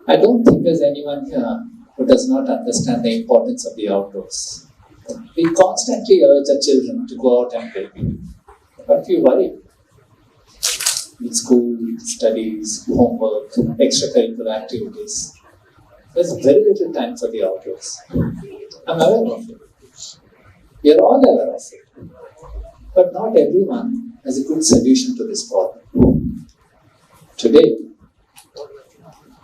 I don't think there's anyone here who does not understand the importance of the outdoors. We constantly urge our children to go out and play, but we worry with school, studies, homework, extracurricular activities. There's very little time for the outdoors. I'm aware of it. We are all aware of it. But not everyone has a good solution to this problem. Today,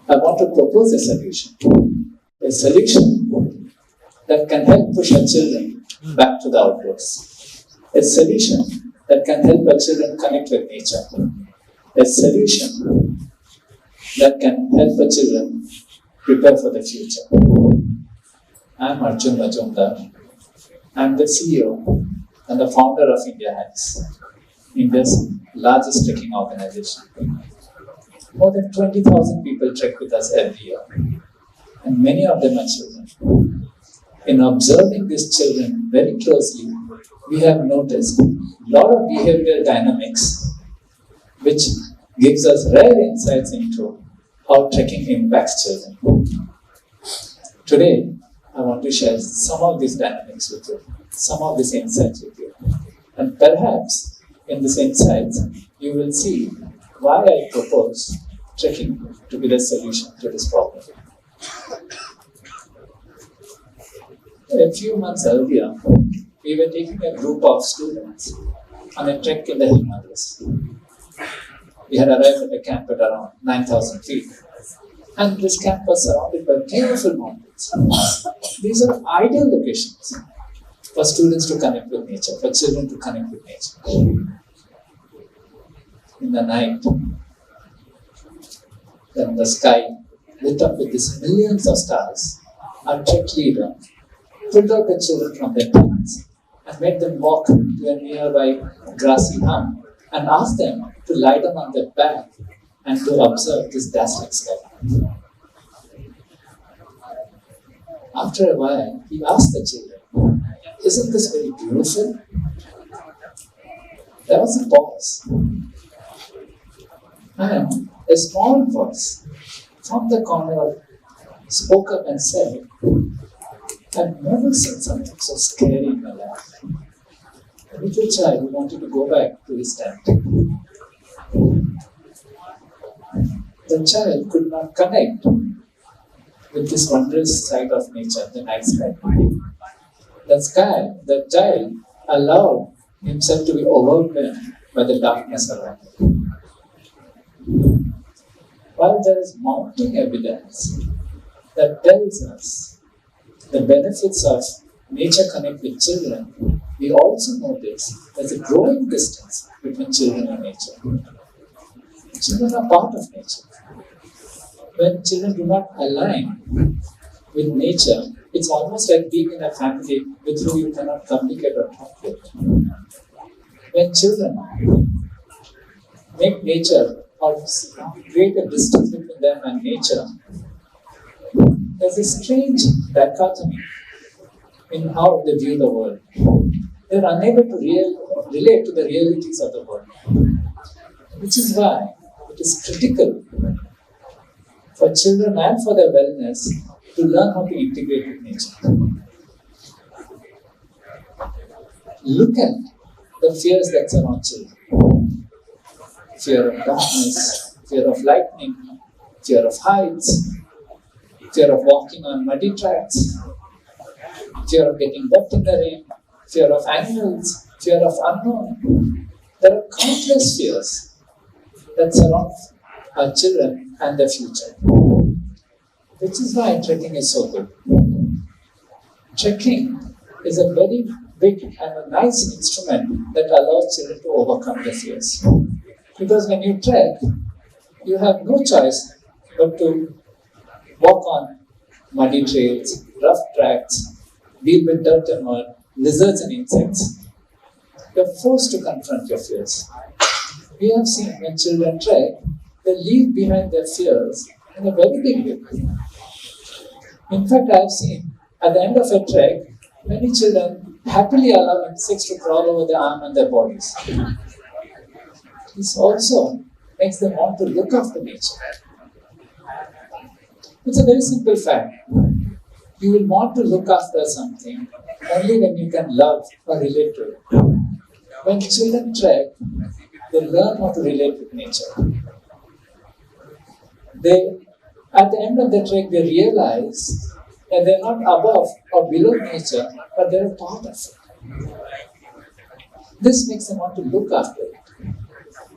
I want to propose a solution. A solution that can help push our children back to the outdoors. A solution that can help our children connect with nature. A solution that can help our children prepare for the future. I'm Arjun Majumdar. I'm the CEO and the founder of Indiahikes, India's largest trekking organization. More than 20,000 people trek with us every year, and many of them are children. In observing these children very closely, we have noticed a lot of behavioral dynamics which gives us rare insights into how trekking impacts children. Today, I want to share some of these dynamics with you, some of these insights with you. And perhaps in these insights, you will see why I propose trekking to be the solution to this problem. A few months earlier, we were taking a group of students on a trek in the Himalayas. We had arrived at a camp at around 9,000 feet. And this camp was surrounded by beautiful mountains. These are ideal locations for students to connect with nature, for children to connect with nature. In the night, then the sky lit up with these millions of stars, our trek leader pulled out the children from their tents and made them walk to a nearby grassy hump and asked them to lie down on their back and to observe this dazzling sky. After a while, he asked the children, "Isn't this very beautiful?" There was a pause. And a small voice from the corner spoke up and said, "I've never seen something so scary in my life." A little child wanted to go back to his tent. The child could not connect with this wondrous sight of nature, the night sky. The child allowed himself to be overwhelmed by the darkness around him. While there is mounting evidence that tells us the benefits of nature connect with children, we also notice there's a growing distance between children and nature. Children are part of nature. When children do not align with nature, it's almost like being in a family with whom you cannot communicate or talk with. When children make nature or create a distance between them and nature, there's a strange dichotomy in how they view the world. They're unable to relate to the realities of the world, which is why it is critical for children and for their wellness to learn how to integrate with nature. Look at the fears that surround children. Fear of darkness, fear of lightning, fear of heights, fear of walking on muddy tracks, fear of getting wet in the rain, fear of animals, fear of unknown. There are countless fears that surround our children and their future. Which is why trekking is so good. Trekking is a very big and a nice instrument that allows children to overcome their fears. Because when you trek, you have no choice but to walk on muddy trails, rough tracks, deal with dirt and mud, lizards and insects. You're forced to confront your fears. We have seen when children trek, they leave behind their fears in a very big way. In fact, I have seen at the end of a trek, many children happily allow insects to crawl over their arm and their bodies. This also makes them want to look after nature. It's a very simple fact. You will want to look after something only when you can love or relate to it. When children trek, they learn how to relate with nature. At the end of the trek, they realize that they're not above or below nature, but they're a part of it. This makes them want to look after it.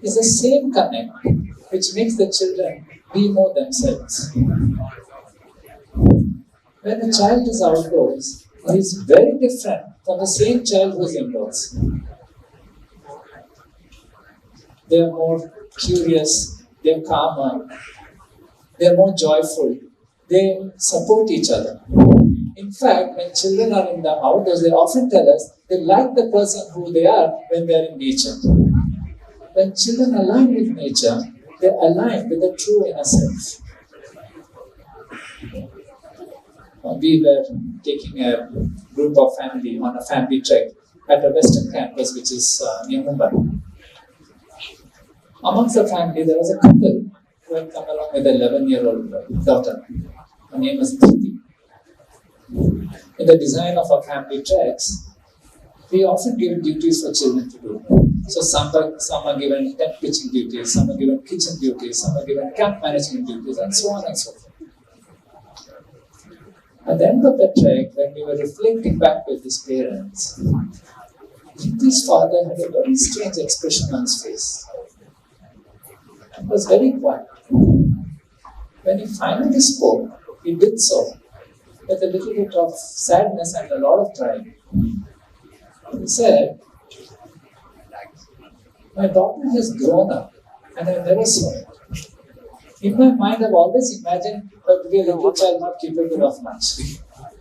It's the same connect which makes the children be more themselves. When a child is outdoors, he is very different from the same child who is indoors. They are more curious, they are calmer, they are more joyful, they support each other. In fact, when children are in the outdoors, they often tell us they like the person who they are when they are in nature. When children align with nature, they align with the true inner self. We were taking a group of family on a family trek at a western campus, which is near Mumbai. Amongst the family, there was a couple who had come along with an 11-year-old daughter. Her name was Priti. In the design of our family treks, we often give duties for children to do. So some are given tent pitching duties, some are given kitchen duties, some are given camp management duties, and so on and so forth. At the end of the trek, when we were reflecting back with his parents, Priti's father had a very strange expression on his face. It was very quiet. When he finally spoke, he did so with a little bit of sadness and a lot of pride. He said, "My daughter has grown up and I never saw it. In my mind, I've always imagined her to be a little child not capable of much.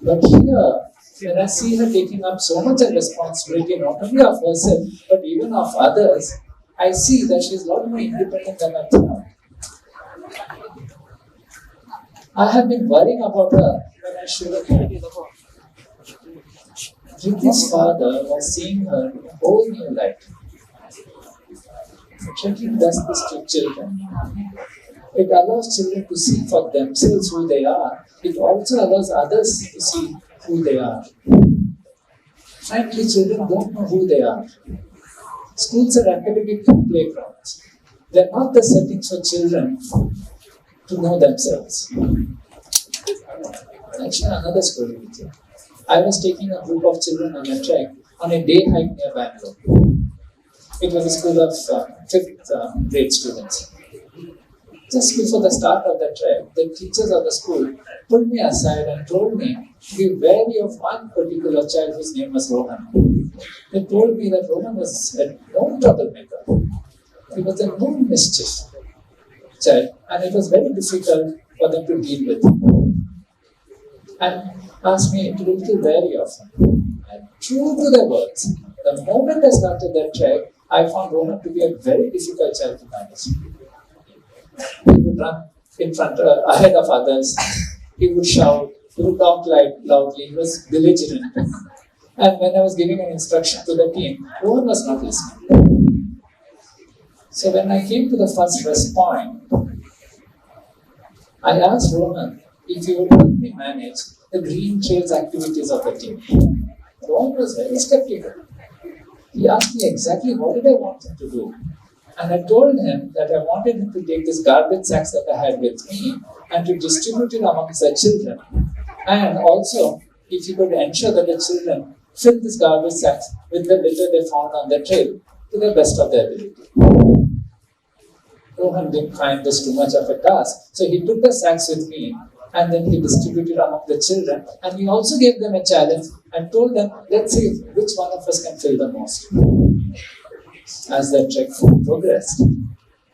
But here, when I see her taking up so much of responsibility, not only of herself, but even of others, I see that she is a lot more independent than I thought. I have been worrying about her when I shouldn't have. Priti's father was seeing her in a whole new light. Trekking does this to children. It allows children to see for themselves who they are. It also allows others to see who they are. Frankly, children don't know who they are. Schools are academic playgrounds. They're not the settings for children to know themselves. I'll share another story with you. I was taking a group of children on a trek on a day hike near Bangalore. It was a school of 5th grade students. Just before the start of the trek, the teachers of the school pulled me aside and told me to be wary of one particular child whose name was Rohan. They told me that Rohan was a known troublemaker. He was a known mischief child, and it was very difficult for them to deal with. And asked me to be a little wary of him. And true to their words, the moment I started that trek, I found Rohan to be a very difficult child to manage. He would run in front, ahead of others. He would shout. He would talk loudly. He was belligerent. And when I was giving an instruction to the team, Rohan was not listening. So when I came to the first rest point, I asked Rohan if he would help me manage the green trails activities of the team. Rohan was very skeptical. He asked me exactly what did I want him to do. And I told him that I wanted him to take this garbage sacks that I had with me and to distribute it amongst the children. And also, if he could ensure that the children fill this garbage sacks with the litter they found on the trail to the best of their ability. Rohan didn't find this too much of a task. So he took the sacks with me and then he distributed among the children. And he also gave them a challenge and told them, let's see which one of us can fill the most. As the trek progressed,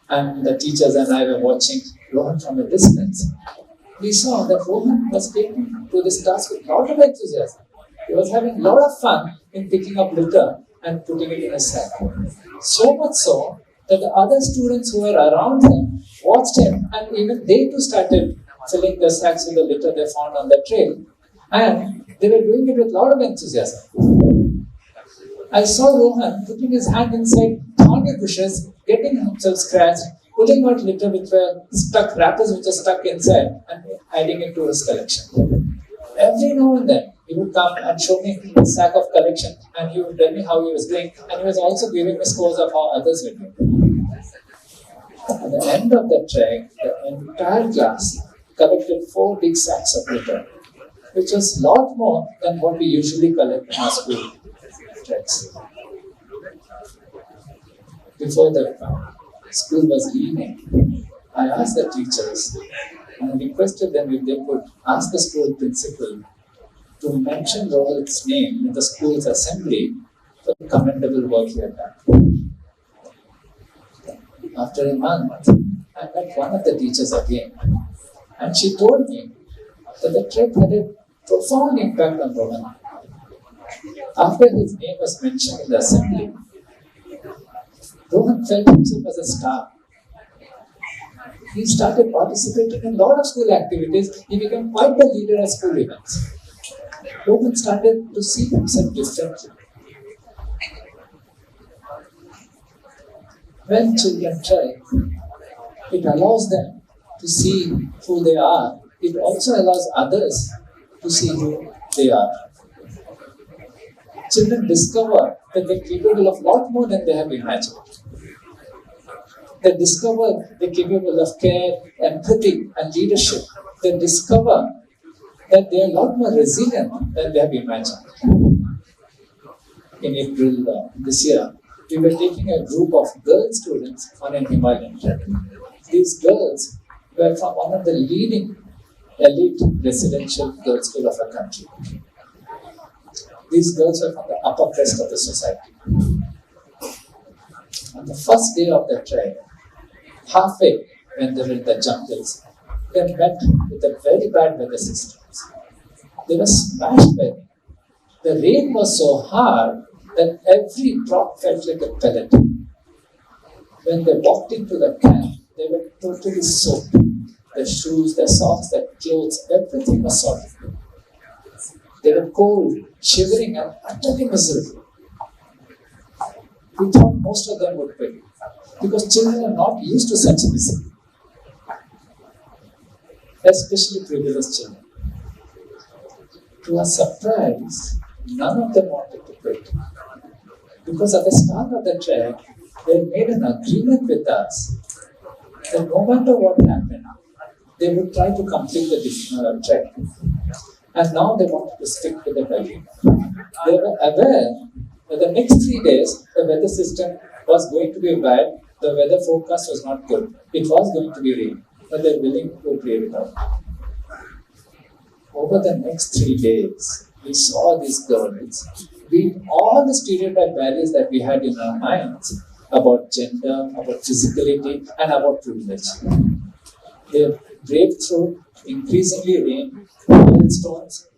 and the teachers and I were watching Rohan from a distance, we saw that Rohan was taking to this task with a lot of enthusiasm. He was having a lot of fun in picking up litter and putting it in a sack. So much so that the other students who were around him watched him, and even they too started filling the sacks with the litter they found on the trail. And they were doing it with a lot of enthusiasm. I saw Rohan putting his hand inside thorny bushes, getting himself scratched, pulling out litter which were stuck, wrappers which were stuck inside, and adding it to his collection. Every now and then, he would come and show me a sack of collection, and he would tell me how he was doing, and he was also giving me scores of how others were doing. At the end of the trek, the entire class collected 4 big sacks of litter, which was a lot more than what we usually collect in our school treks. Before the school was leaving, I asked the teachers and requested them if they could ask the school principal to mention Rohit's name in the school's assembly for the commendable work he had done. After a month, I met one of the teachers again, and she told me that the trek had a profound impact on Rohan. After his name was mentioned in the assembly, Rohan felt himself as a star. He started participating in a lot of school activities. He became quite the leader at school events. Rohan started to see himself differently. When children trek, it allows them to see who they are. It also allows others to see who they are. Children discover that they're capable of a lot more than they have imagined. They discover they're capable of care, empathy, and leadership. They discover that they are a lot more resilient than they have imagined. In April this year, we were taking a group of girl students on an Himalayan trek. These girls were from one of the leading elite residential girls' school of our country. These girls were from the upper crest of the society. On the first day of the trek, halfway when they were in the jungles, they met with a very bad weather systems. They were smashed by rain. The rain was so hard that every drop felt like a pellet. When they walked into the camp, they were totally soaked. Their shoes, their socks, their clothes, everything was soaked. They were cold, shivering, and utterly miserable. We thought most of them would quit because children are not used to such misery, especially privileged children. To our surprise, none of them wanted to quit because at the start of the trek, they made an agreement with us that no matter what happened, they would try to complete the trek. And now they wanted to stick with the agreement. They were aware that the next 3 days, the weather system was going to be bad, the weather forecast was not good. It was going to be rain, but they're willing to play it out. Over the next 3 days, we saw these girls beat all the stereotype barriers that we had in our minds about gender, about physicality, and about privilege. They braved through increasingly rain, hailstones,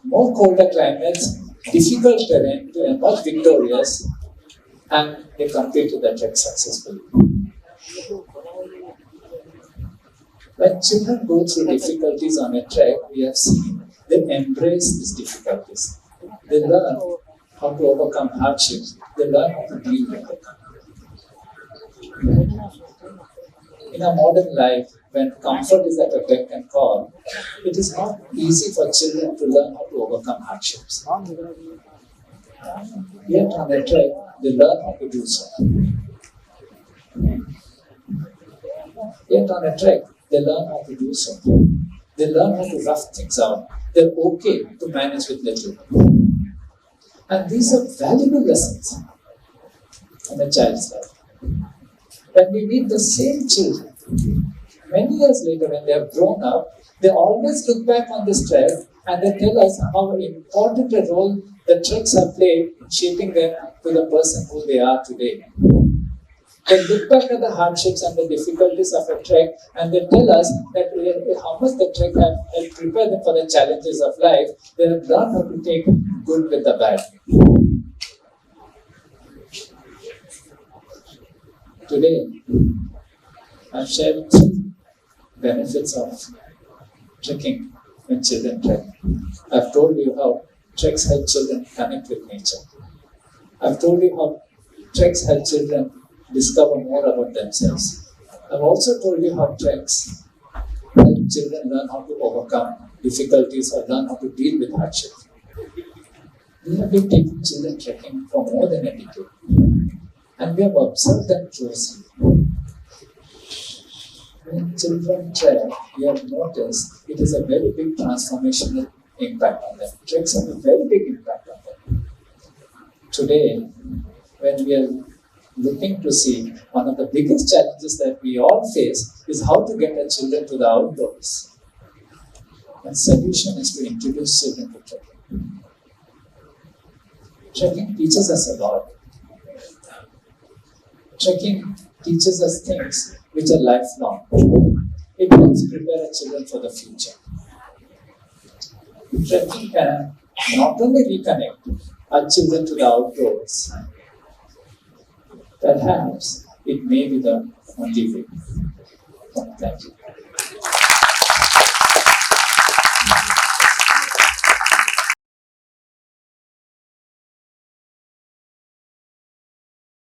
more colder climates, difficult terrain to emerge victorious, and they completed the trek successfully. When children go through difficulties on a trek, we have seen they embrace these difficulties. They learn how to overcome hardships. They learn how to deal with them. In a modern life, when comfort is at a beck and call, it is not easy for children to learn how to overcome hardships. Yet on a trek, they learn how to do so. Yet on a trek, they learn how to do so. They learn how to rough things out. They're okay to manage with little. And these are valuable lessons in a child's life. When we meet the same children, many years later when they have grown up, they always look back on this trek and they tell us how important a role the treks have played in shaping them to the person who they are today. They look back at the hardships and the difficulties of a trek and they tell us that how much the trek have helped prepare them for the challenges of life. They have learned how to take good with the bad. Today, I've shared 3 benefits of trekking when children trek. I've told you how treks help children connect with nature. I've told you how treks help children discover more about themselves. I've also told you how treks Let children learn how to overcome difficulties or learn how to deal with hardship. We have been taking children trekking for more than a decade, and we have observed them closely. When children trek, we have noticed it is a very big transformational impact on them. Treks have a very big impact on them. Today, when we are looking to see, one of the biggest challenges that we all face is how to get our children to the outdoors. The solution is to introduce children to trekking. Trekking teaches us a lot. Trekking teaches us things which are lifelong. It helps prepare our children for the future. Trekking can not only reconnect our children to the outdoors, perhaps it may be the only way. Thank you.